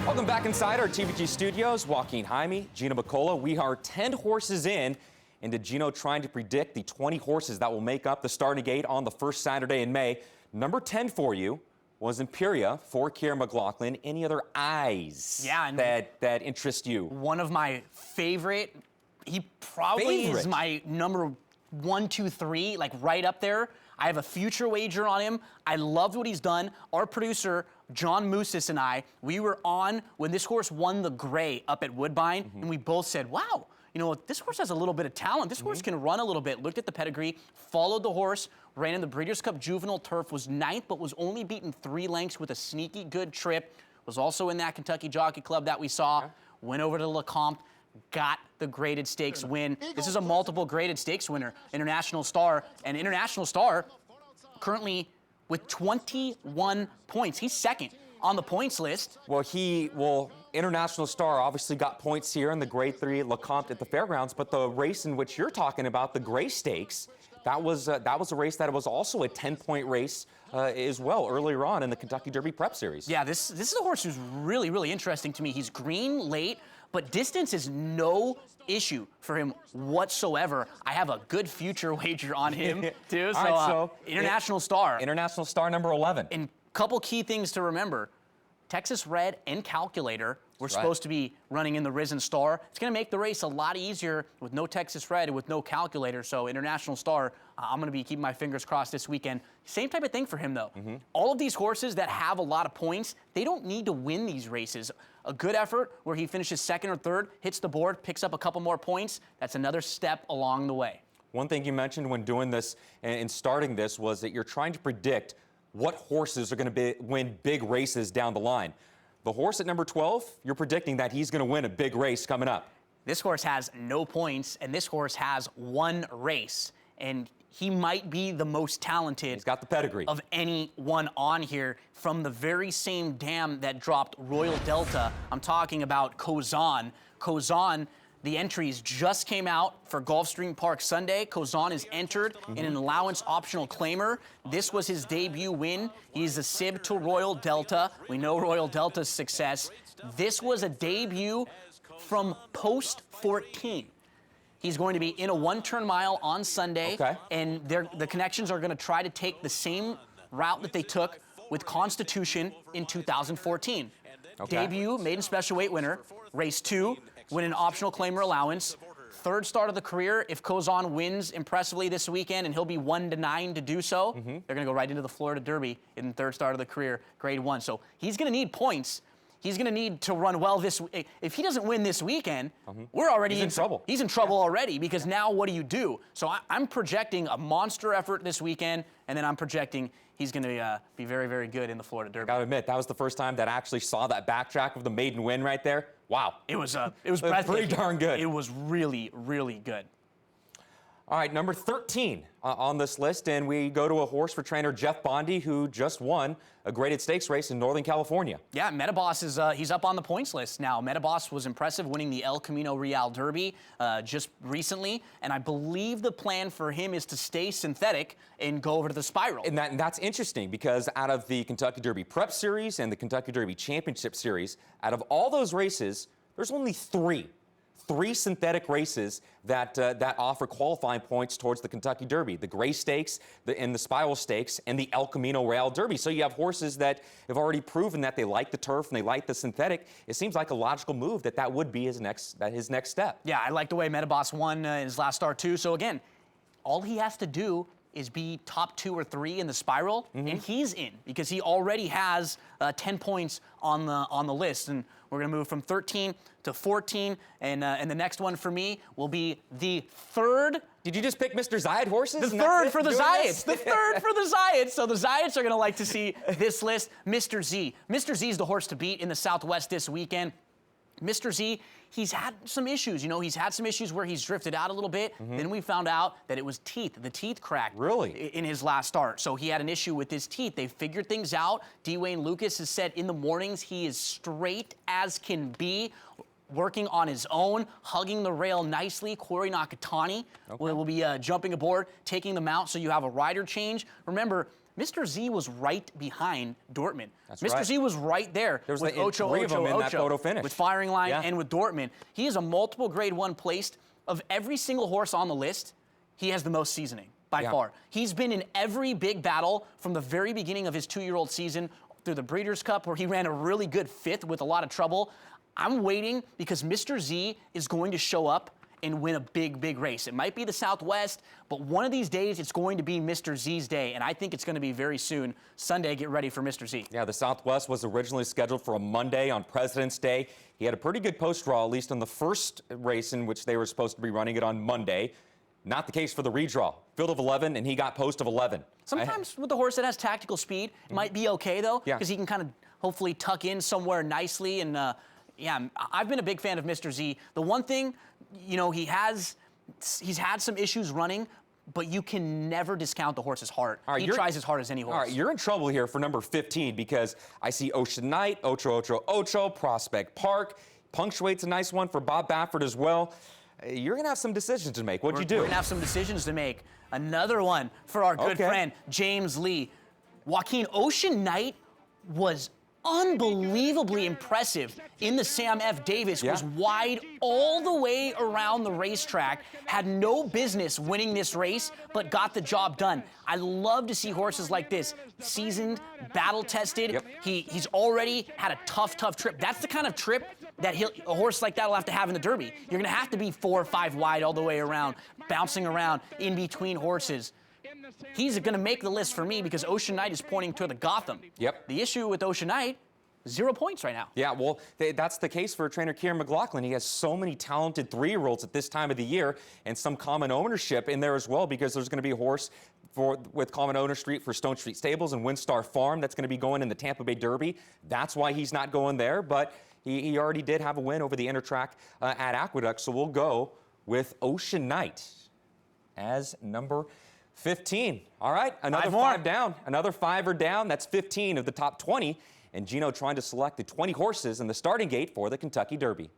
Welcome back inside our TVG studios. Joaquin Jaime, Gino Buccola. We are 10 horses in into Gino trying to predict the 20 horses that will make up the starting gate on the first Saturday in May. Number 10 for you was Imperia for Kiera McLaughlin. Any other eyes that interest you? One of my favorite. He probably is my number 1, 2, 3, like right up there. I have a future wager on him. I loved what he's done. Our producer, John Moosis, and I, we were on when this horse won the Gray up at Woodbine, and we both said, wow, you know, this horse has a little bit of talent. This horse can run a little bit. Looked at the pedigree, followed the horse, ran in the Breeders' Cup Juvenile Turf, was 9th, but was only beaten 3 lengths with a sneaky good trip. Was also in that Kentucky Jockey Club that we saw. Went over to Lecomte, got the graded stakes win. This is a multiple graded stakes winner, International Star. And International Star currently with 21 points. He's second on the points list. Well, International Star obviously got points here in the Grade 3 Lecomte at the Fairgrounds, but the race in which you're talking about, the Gray Stakes, that was a race that was also a 10-point race as well earlier on in the Kentucky Derby Prep Series. Yeah, this is a horse who's really, really interesting to me. He's green late, but distance is no issue for him whatsoever. I have a good future wager on him, too. So, International Star. International Star number 11. And a couple key things to remember. Texas Red and Calculator were supposed to be running in the Risen Star. It's going to make the race a lot easier with no Texas Red and with no Calculator. So International Star, I'm going to be keeping my fingers crossed this weekend. Same type of thing for him, though. All of these horses that have a lot of points, they don't need to win these races. A good effort where he finishes second or third, hits the board, picks up a couple more points, that's another step along the way. One thing you mentioned when doing this and starting this was that you're trying to predict what horses are going to win big races down the line. The horse at number 12, you're predicting that he's going to win a big race coming up. This horse has no points, and this horse has 1 race. And he might be the most talented. He's got the pedigree of anyone on here from the very same dam that dropped Royal Delta. I'm talking about Khozan. Khozan, the entries just came out for Gulfstream Park Sunday. Khozan is entered in an allowance optional claimer. This was his debut win. He's a sib to Royal Delta. We know Royal Delta's success. This was a debut from post 14. He's going to be in a 1-turn mile on Sunday, and the connections are going to try to take the same route that they took with Constitution in 2014. Debut, maiden special weight winner, race 2, win an optional claimer allowance. 3rd start of the career. If Khozan wins impressively this weekend, and he'll be 1-9 to do so, they're going to go right into the Florida Derby in 3rd start of the career, grade 1. So he's going to need points. He's going to need to run well this week. If he doesn't win this weekend, we're already in trouble. He's in trouble already, because now what do? So I'm projecting a monster effort this weekend, and then I'm projecting he's going to be very, very good in the Florida Derby. I gotta admit, that was the first time that I actually saw that backtrack of the maiden win right there. Wow. It was breathtaking. Pretty darn good. It was really, really good. All right, number 13 on this list, and we go to a horse for trainer Jeff Bondy, who just won a graded stakes race in Northern California. Yeah, Metaboss is he's up on the points list now. Metaboss was impressive, winning the El Camino Real Derby just recently, and I believe the plan for him is to stay synthetic and go over to the Spiral. And that's interesting, because out of the Kentucky Derby Prep Series and the Kentucky Derby Championship Series, out of all those races, there's only 3 synthetic races that offer qualifying points towards the Kentucky Derby: the Gray Stakes, and the Spiral Stakes, and the El Camino Real Derby. So you have horses that have already proven that they like the turf and they like the synthetic. It seems like a logical move that would be his next step. Yeah, I like the way Metaboss won his last start too. So again, all he has to do is be top 2 or 3 in the Spiral, and he's in, because he already has 10 points on the list. And we're going to move from 13 to 14, and the next one for me will be the 3rd. Did you just pick Mr. Zayed horses? The 3rd for the Zayeds. The 3rd for the Zayeds. So the Zayeds are going to like to see this list. Mr. Z. Mr. Z is the horse to beat in the Southwest this weekend. Mr. Z, he's had some issues. You know, he's had some issues where he's drifted out a little bit. Then we found out that it was teeth. The teeth cracked in his last start. So he had an issue with his teeth. They figured things out. D. Wayne Lucas has said in the mornings he is straight as can be, working on his own, hugging the rail nicely. Corey Nakatani will be jumping aboard, taking the mount, so you have a rider change. Remember, Mr. Z was right behind Dortmund. That's Mr. right. Z was right there There was with like Ocho, three of them in that photo finish. with Firing Line Yeah. and with Dortmund. He is a multiple Grade 1 placed. Of every single horse on the list, he has the most seasoning by far. He's been in every big battle from the very beginning of his 2-year-old season through the Breeders' Cup, where he ran a really good 5th with a lot of trouble. I'm waiting because Mr. Z is going to show up and win a big, big race. It might be the Southwest, but one of these days it's going to be Mr. Z's day, and I think it's going to be very soon. Sunday, get ready for Mr. Z. Yeah, the Southwest was originally scheduled for a Monday on President's Day. He had a pretty good post-draw, at least on the first race in which they were supposed to be running it on Monday. Not the case for the redraw. Field of 11, and he got post of 11. Sometimes with the horse that has tactical speed, it might be okay, though, because he can kind of hopefully tuck in somewhere nicely. And, yeah, I've been a big fan of Mr. Z. The one thing, you know, he's had some issues running, but you can never discount the horse's heart. He tries as hard as any horse. All right, you're in trouble here for number 15 because I see Ocean Knight, Ocho, Prospect Park. Punctuate's a nice one for Bob Baffert as well. You're going to have some decisions to make. What'd you do? We're going to have some decisions to make. Another one for our good friend, James Lee. Joaquin, Ocean Knight was unbelievably impressive in the Sam F. Davis, was wide all the way around the racetrack, had no business winning this race, but got the job done. I love to see horses like this, seasoned, battle-tested. He's already had a tough trip. That's the kind of trip that a horse like that will have to have in the Derby. You're going to have to be 4 or 5 wide all the way around, bouncing around in between horses. He's going to make the list for me because Ocean Knight is pointing to the Gotham. The issue with Ocean Knight, 0 points right now. Yeah, well, that's the case for trainer Kieran McLaughlin. He has so many talented 3-year-olds at this time of the year and some common ownership in there as well because there's going to be a horse with common ownership for Stone Street Stables and Windstar Farm that's going to be going in the Tampa Bay Derby. That's why he's not going there, but he already did have a win over the Intertrack at Aqueduct, so we'll go with Ocean Knight as number 15. All right, another 5 down. Another 5 are down. That's 15 of the top 20. And Gino trying to select the 20 horses in the starting gate for the Kentucky Derby.